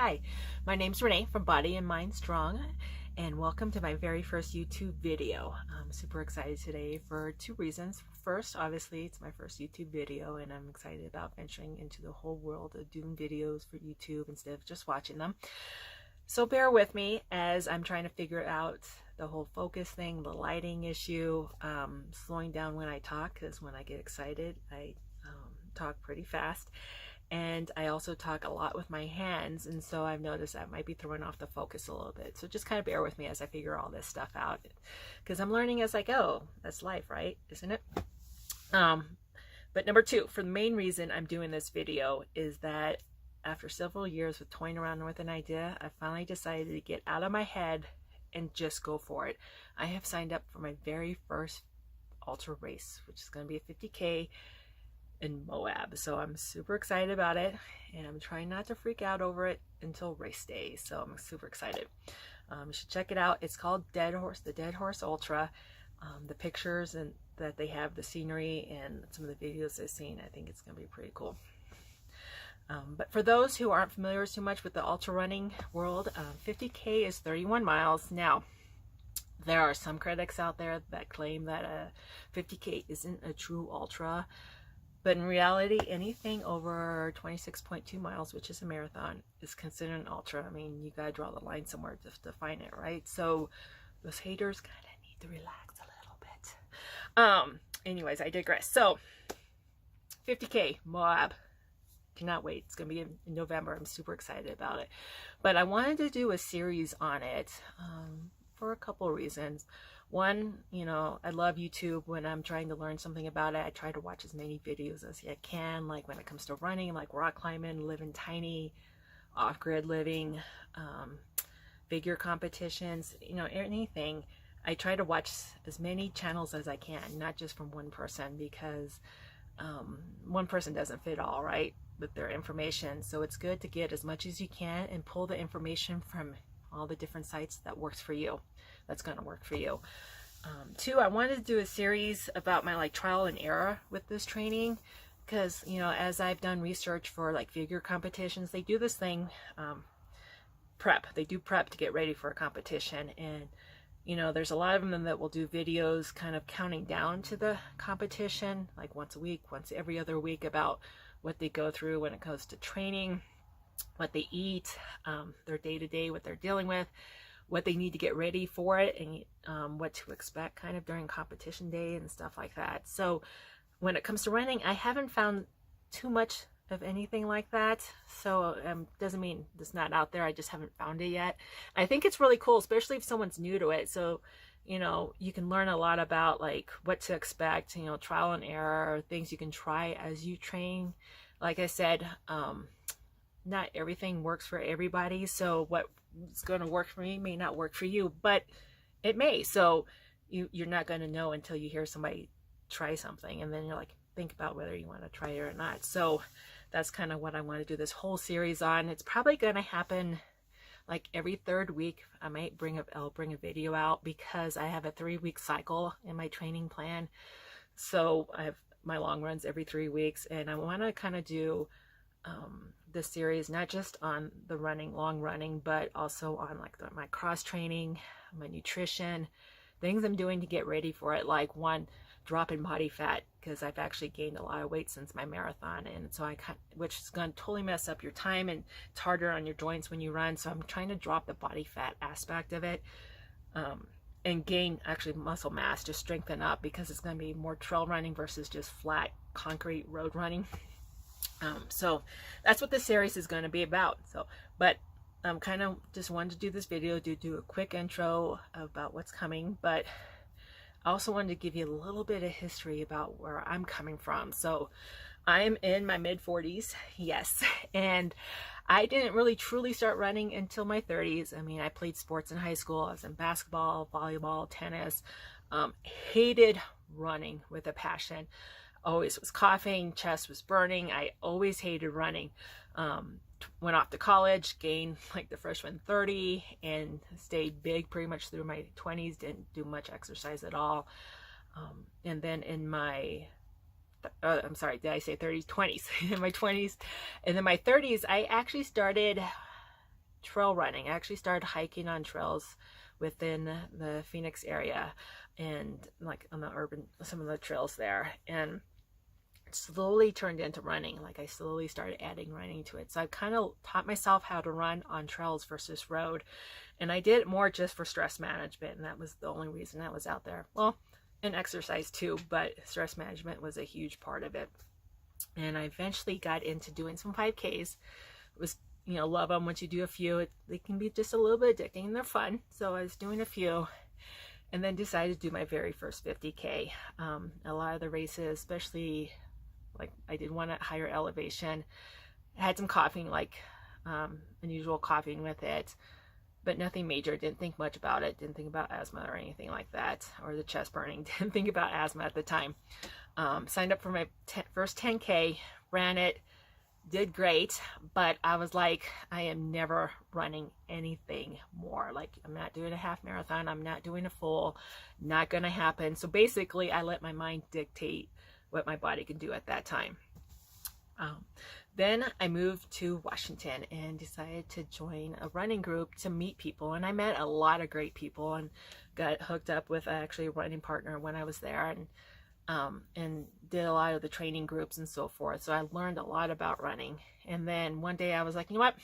Hi, my name's Renee from Body and Mind Strong, and welcome to my very first YouTube video. I'm super excited today for two reasons. First, obviously, it's my first YouTube video, and I'm excited about venturing into the whole world of doing videos for YouTube instead of just watching them. So bear with me as I'm trying to figure out the whole focus thing, the lighting issue, slowing down when I talk, because when I get excited, I talk pretty fast. And I also talk a lot with my hands, and so I've noticed that might be throwing off the focus a little bit. So just kind of bear with me as I figure all this stuff out, because I'm learning as I go. That's life, right? Isn't it? But number two, for the main reason I'm doing this video is that after several years of toying around with an idea, I finally decided to get out of my head and just go for it. I have signed up for my very first ultra race, which is going to be a 50K in Moab. So I'm super excited about it, and I'm trying not to freak out over it until race day. So I'm super excited. You should check it out. It's called Dead Horse, the Dead Horse Ultra. The pictures and that they have, the scenery, and some of the videos I've seen, I think it's going to be pretty cool. But for those who aren't familiar too much with the ultra running world, 50K is 31 miles. Now, there are some critics out there that claim that a 50K isn't a true ultra. But in reality, anything over 26.2 miles, which is a marathon, is considered an ultra. I mean, you gotta draw the line somewhere to define it, right? So those haters kind of need to relax a little bit. Anyways, I digress. So 50K Moab. Cannot wait. It's gonna be in November. I'm super excited about it. But I wanted to do a series on it for a couple of reasons. One, you know, I love YouTube. When I'm trying to learn something about it, I try to watch as many videos as I can. Like when it comes to running, like rock climbing, living tiny, off-grid living, figure competitions, you know, anything. I try to watch as many channels as I can, not just from one person, because one person doesn't fit all, right, with their information. So it's good to get as much as you can and pull the information from all the different sites that works for you, that's going to work for you. Two, I wanted to do a series about my trial and error with this training, because you know, as I've done research for figure competitions, they do this thing, prep. They do prep to get ready for a competition, and you know, there's a lot of them that will do videos kind of counting down to the competition, like once a week, once every other week, about what they go through when it comes to training, what they eat, their day-to-day, what they're dealing with, what they need to get ready for it, and what to expect kind of during competition day and stuff like that. So when it comes to running, I haven't found too much of anything like that. So doesn't mean it's not out there. I just haven't found it yet. I think it's really cool, especially if someone's new to it. So, you know, you can learn a lot about what to expect, you know, trial and error, things you can try as you train. Like I said, not everything works for everybody. So what's going to work for me may not work for you, but it may. So you're not going to know until you hear somebody try something, and then you're think about whether you want to try it or not. So that's kind of what I want to do this whole series on. It's probably going to happen every third week. I'll bring a video out, because I have a 3-week cycle in my training plan. So I have my long runs every 3 weeks, and I want to kind of do this series not just on the long running, but also on my cross training, my nutrition, things I'm doing to get ready for it. Like one, drop in body fat, because I've actually gained a lot of weight since my marathon, and so which is going to totally mess up your time, and it's harder on your joints when you run. So I'm trying to drop the body fat aspect of it, and gain actually muscle mass, just strengthen up, because it's going to be more trail running versus just flat concrete road running. So that's what this series is going to be about. So, but I'm kind of just wanted to do this video to do a quick intro about what's coming, but I also wanted to give you a little bit of history about where I'm coming from. So I'm in my mid-40s, yes, and I didn't really truly start running until my 30s. I mean, I played sports in high school. I was in basketball, volleyball, tennis, hated running with a passion. Always was coughing, chest was burning. I always hated running. Went off to college, gained the freshman 30, and stayed big pretty much through my 20s. Didn't do much exercise at all. And then in my I'm sorry, did I say 30s? 20s. In my 20s. And then my 30s, I actually started trail running. I actually started hiking on trails within the Phoenix area and like on the some of the trails there, and slowly turned into running. Like I slowly started adding running to it. So I kind of taught myself how to run on trails versus road. And I did it more just for stress management. And that was the only reason I was out there. Well, and exercise too, but stress management was a huge part of it. And I eventually got into doing some 5Ks. It was, love them. Once you do a few, they can be just a little bit addicting and they're fun. So I was doing a few and then decided to do my very first 50K. A lot of the races, especially like I did one at higher elevation, I had some coughing, like unusual coughing with it, but nothing major. Didn't think much about it. Didn't think about asthma or anything like that, or the chest burning. Didn't think about asthma at the time. Signed up for my first 10K, ran it, did great, but I was like, I am never running anything more. Like, I'm not doing a half marathon. I'm not doing a full. Not going to happen. So basically, I let my mind dictate what my body can do at that time. Then I moved to Washington and decided to join a running group to meet people. And I met a lot of great people and got hooked up with actually a running partner when I was there, and did a lot of the training groups and so forth. So I learned a lot about running. And then one day I was like, you know what?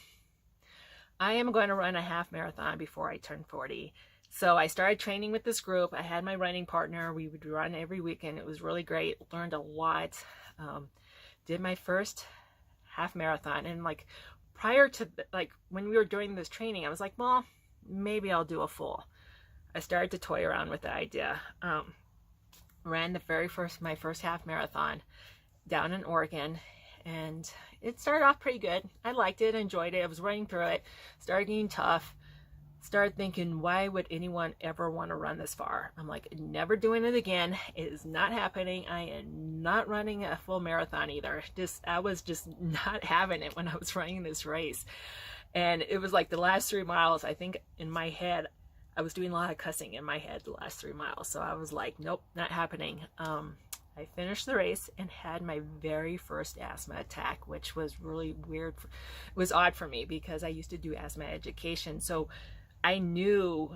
I am going to run a half marathon before I turn 40. So I started training with this group. I had my running partner. We would run every weekend. It was really great. Learned a lot. Did my first half marathon. And like prior to like when we were doing this training, I was like, well, maybe I'll do a full. I started to toy around with the idea. Ran my first half marathon down in Oregon, and it started off pretty good. I liked it, enjoyed it. I was running through it, started getting tough, started thinking, why would anyone ever want to run this far? I'm like, never doing it again. It is not happening. I am not running a full marathon either. I was just not having it when I was running this race. And it was like the last 3 miles, I think in my head, I was doing a lot of cussing in my head the last 3 miles. So I was like, nope, not happening. I finished the race and had my very first asthma attack, which was really weird. It was odd for me because I used to do asthma education. So I knew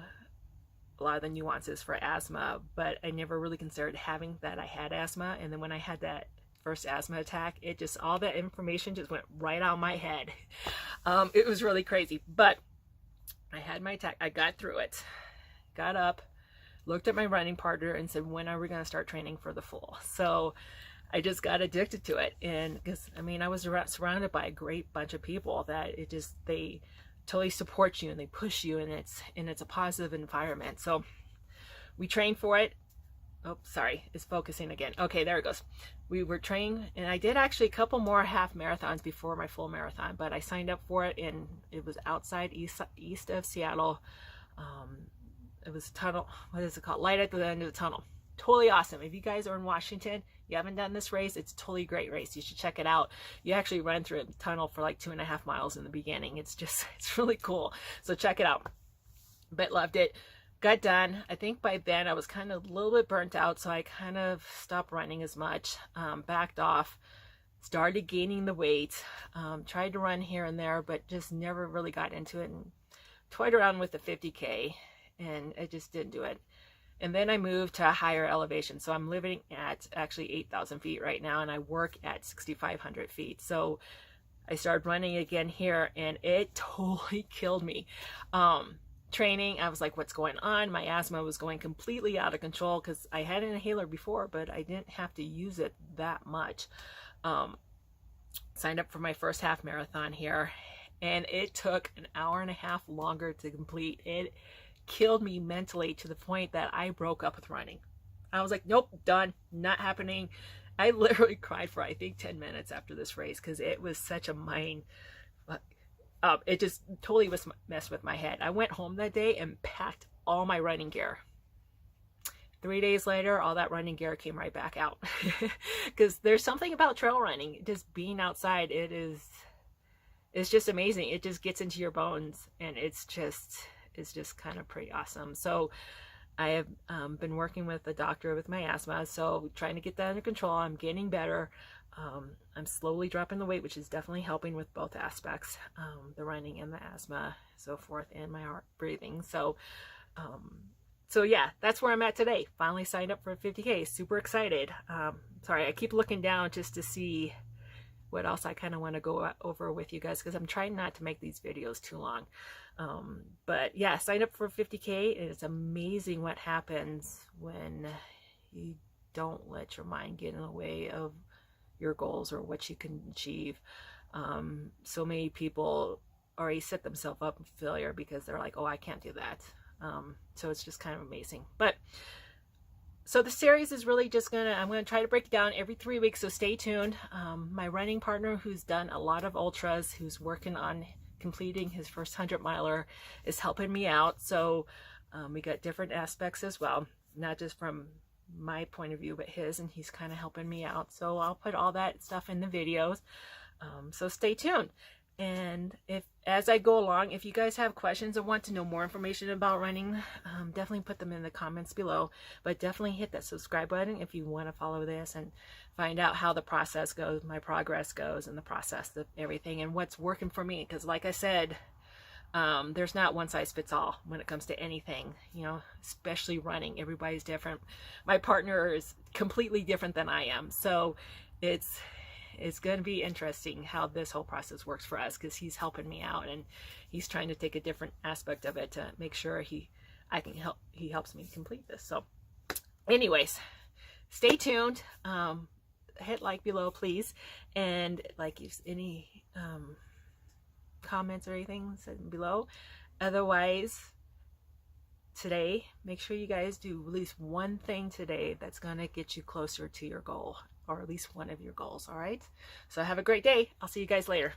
a lot of the nuances for asthma, but I never really considered having that I had asthma. And then when I had that first asthma attack, all that information just went right out of my head. It was really crazy, but I had my attack. I got through it, got up, looked at my running partner and said, when are we going to start training for the full? So I just got addicted to it. And because, I was surrounded by a great bunch of people that they totally support you and they push you, and it's a positive environment. So we trained for it. Oh, sorry, it's focusing again. Okay, there it goes. We were training, and I did actually a couple more half marathons before my full marathon, but I signed up for it, and it was outside east of Seattle. It was a tunnel. What is it called? Light at the end of the tunnel. Totally awesome. If you guys are in Washington, you haven't done this race, it's a totally great race. You should check it out. You actually run through a tunnel for like 2.5 miles in the beginning. It's really cool. So check it out. But loved it. Got done. I think by then I was kind of a little bit burnt out, so I kind of stopped running as much, backed off, started gaining the weight, tried to run here and there, but just never really got into it, and toyed around with the 50K, and it just didn't do it. And then I moved to a higher elevation. So I'm living at actually 8,000 feet right now, and I work at 6,500 feet. So I started running again here, and it totally killed me. Training, I was like, what's going on? My asthma was going completely out of control because I had an inhaler before, but I didn't have to use it that much. Signed up for my first half marathon here, and it took an hour and a half longer to complete. It killed me mentally to the point that I broke up with running. I was like, nope, done, not happening. I literally cried for I think 10 minutes after this race because it was such a mind. It just totally was messed with my head. I went home that day and packed all my running gear. 3 days later, all that running gear came right back out. Because there's something about trail running, just being outside, it's just amazing. It just gets into your bones, and it's just kind of pretty awesome. So I have been working with a doctor with my asthma, so trying to get that under control. I'm getting better. I'm slowly dropping the weight, which is definitely helping with both aspects, the running and the asthma, so forth, and my heart breathing. So yeah, that's where I'm at today. Finally signed up for 50K. Super excited. Sorry, I keep looking down just to see what else I kind of want to go over with you guys, because I'm trying not to make these videos too long. But yeah, signed up for 50K, and it's amazing what happens when you don't let your mind get in the way of your goals or what you can achieve. So many people already set themselves up for failure because they're like, oh, I can't do that. So it's just kind of amazing. But so the series is really just I'm gonna try to break it down every 3 weeks, so stay tuned. My running partner, who's done a lot of ultras, who's working on completing his first 100-miler, is helping me out. So we got different aspects as well, not just from my point of view, but his, and he's kind of helping me out. So I'll put all that stuff in the videos. So stay tuned. And as I go along, if you guys have questions or want to know more information about running, definitely put them in the comments below. But definitely hit that subscribe button if you want to follow this and find out how the process goes, my progress goes, and the process of everything, and what's working for me. Because like I said, there's not one size fits all when it comes to anything, you know, especially running. Everybody's different. My partner is completely different than I am. So it's going to be interesting how this whole process works for us, because he's helping me out and he's trying to take a different aspect of it to make sure he helps me complete this. So anyways, stay tuned. Hit like below, please. And like, if any comments or anything, send below. Otherwise, today, make sure you guys do at least one thing today that's going to get you closer to your goal, or at least one of your goals. All right, so have a great day. I'll see you guys later.